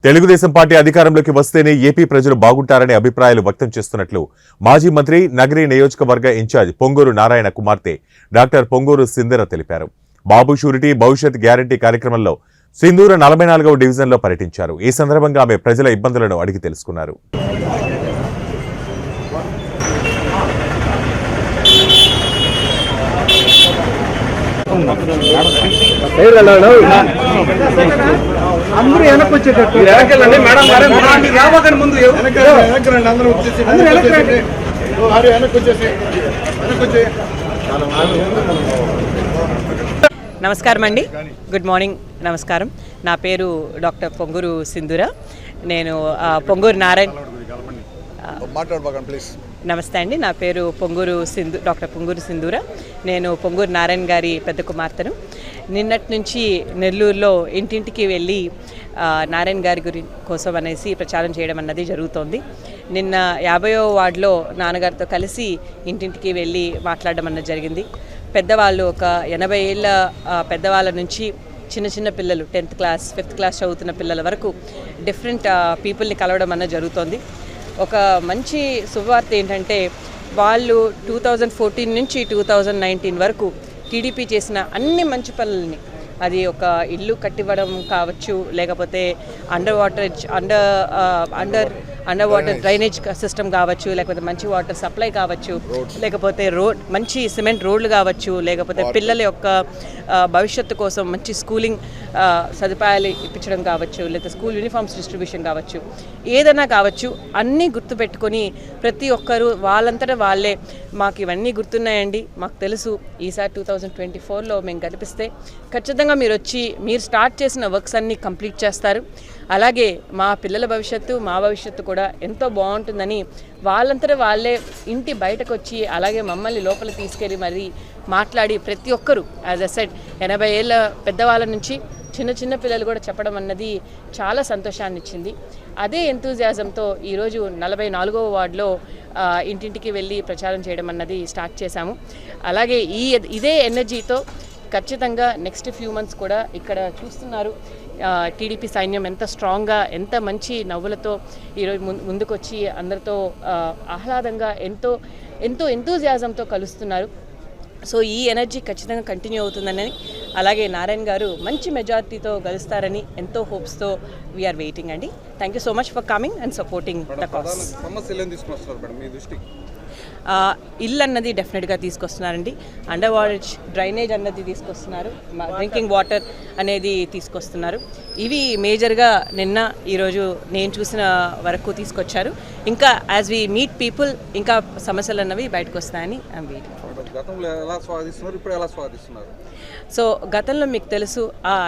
Telugu Desam party అధికారంలోకి వస్తేనే AP ప్రజలు బాగుంటారనే అభిప్రాయాలు వ్యక్తం చేస్తున్నట్లు మాజీ మంత్రి నగరి నియోజకవర్గ ఇన్ఛార్జ్ పొంగూరు నారాయణ కుమార్తె డాక్టర్ పొంగూరు సింధూర తెలిపారు. బాబు షూరిటీ భవిష్యత్ గ్యారంటీ కార్యక్రమంలో సింధూర 44వ డివిజన్లో పర్యటించారు. ఈ సందర్భంగా ఆమె ప్రజల ఇబ్బందులను అడిగి తెలుసుకున్నారు. అందరూ వెనక్కి వచ్చేటట్టు ముందు నమస్కారం అండి. Good morning. నమస్కారం. నా పేరు డాక్టర్ పొంగూరు సింధూర. నేను పొంగూరు నారాయణ. నమస్తే అండి. నా పేరు డాక్టర్ పొంగూరు సింధూర. నేను పొంగూరు నారాయణ గారి పెద్ద కుమార్తెను. నిన్నటి నుంచి నెల్లూరులో ఇంటింటికి వెళ్ళి నారాయణ గారి కోసం అనేసి ప్రచారం చేయడం అన్నది జరుగుతోంది. నిన్న 50వ వార్డులో నాన్నగారితో కలిసి ఇంటింటికి వెళ్ళి మాట్లాడడం అన్నది జరిగింది. పెద్దవాళ్ళు ఒక 80 ఏళ్ళ పెద్దవాళ్ళ నుంచి చిన్న పిల్లలు 10th క్లాస్ 5th క్లాస్ చదువుతున్న పిల్లల వరకు డిఫరెంట్ పీపుల్ని కలవడం అన్నది జరుగుతోంది. ఒక మంచి శుభవార్త ఏంటంటే వాళ్ళు 2014 నుంచి 2019 వరకు టీడీపీ చేసిన అన్ని మంచి పనులని, అది ఒక ఇల్లు కట్టివ్వడం కావచ్చు, లేకపోతే అండర్ వాటర్ డ్రైనేజ్ సిస్టమ్ కావచ్చు, లేకపోతే మంచి వాటర్ సప్లై కావచ్చు, లేకపోతే మంచి సిమెంట్ రోడ్లు కావచ్చు, లేకపోతే పిల్లల యొక్క భవిష్యత్తు కోసం మంచి స్కూలింగ్ సదుపాయాలు ఇప్పించడం కావచ్చు, లేదా స్కూల్ యూనిఫామ్స్ డిస్ట్రిబ్యూషన్ కావచ్చు, ఏదైనా కావచ్చు, అన్నీ గుర్తుపెట్టుకొని ప్రతి ఒక్కరూ వాళ్ళంతటా వాళ్ళే మాకు ఇవన్నీ గుర్తున్నాయండి, మాకు తెలుసు ఈసారి 2024లో మేము కనిపిస్తే ఖచ్చితంగా మీరు వచ్చి మీరు స్టార్ట్ చేసిన వర్క్స్ అన్నీ కంప్లీట్ చేస్తారు, అలాగే మా పిల్లల భవిష్యత్తు మా భవిష్యత్తు కూడా ఎంతో బాగుంటుందని వాళ్ళంతటా వాళ్ళే ఇంటి బయటకు వచ్చి అలాగే మమ్మల్ని లోపల తీసుకెళ్ళి మరి మాట్లాడి ప్రతి ఒక్కరూ యాజ్ అ సెడ్ 80 ఏళ్ళ పెద్దవాళ్ళ నుంచి చిన్న పిల్లలు కూడా చెప్పడం అన్నది చాలా సంతోషాన్ని ఇచ్చింది. అదే ఎంతూజియాజంతో ఈరోజు 44వ వార్డులో ఇంటింటికి వెళ్ళి ప్రచారం చేయడం అన్నది స్టార్ట్ చేశాము. అలాగే ఇదే ఎనర్జీతో ఖచ్చితంగా నెక్స్ట్ ఫ్యూ మంత్స్ కూడా ఇక్కడ చూస్తున్నారు టీడీపీ సైన్యం ఎంత స్ట్రాంగ్గా, ఎంత మంచి నవ్వులతో ఈరోజు ముందుకొచ్చి అందరితో ఆహ్లాదంగా ఎంతో ఎంతూజియాజంతో కలుస్తున్నారు. సో ఈ ఎనర్జీ ఖచ్చితంగా కంటిన్యూ అవుతుందని, అలాగే నారాయణ గారు మంచి మెజారిటీతో గెలుస్తారని ఎంతో హోప్స్తో వీఆర్ వెయిటింగ్ అండి. Thank you so much for coming and supporting the cause. ఇల్లు అన్నది డెఫినెట్గా తీసుకొస్తున్నారండి. అండర్ వాటర్ డ్రైనేజ్ అన్నది తీసుకొస్తున్నారు, డ్రింకింగ్ వాటర్ అనేది తీసుకొస్తున్నారు. ఇవి మేజర్గా నిన్న ఈరోజు నేను చూసిన వరకు తీసుకొచ్చారు. ఇంకా యాజ్ వి మీట్ పీపుల్ ఇంకా సమస్యలు అన్నవి బయటకు వస్తాయని ఐఎమ్ వెయిటింగ్. గతంలో ఎలా స్వాదిస్తున్నారు, ఇప్పుడు ఎలా స్వాదిస్తున్నారు? సో గతంలో మీకు తెలుసు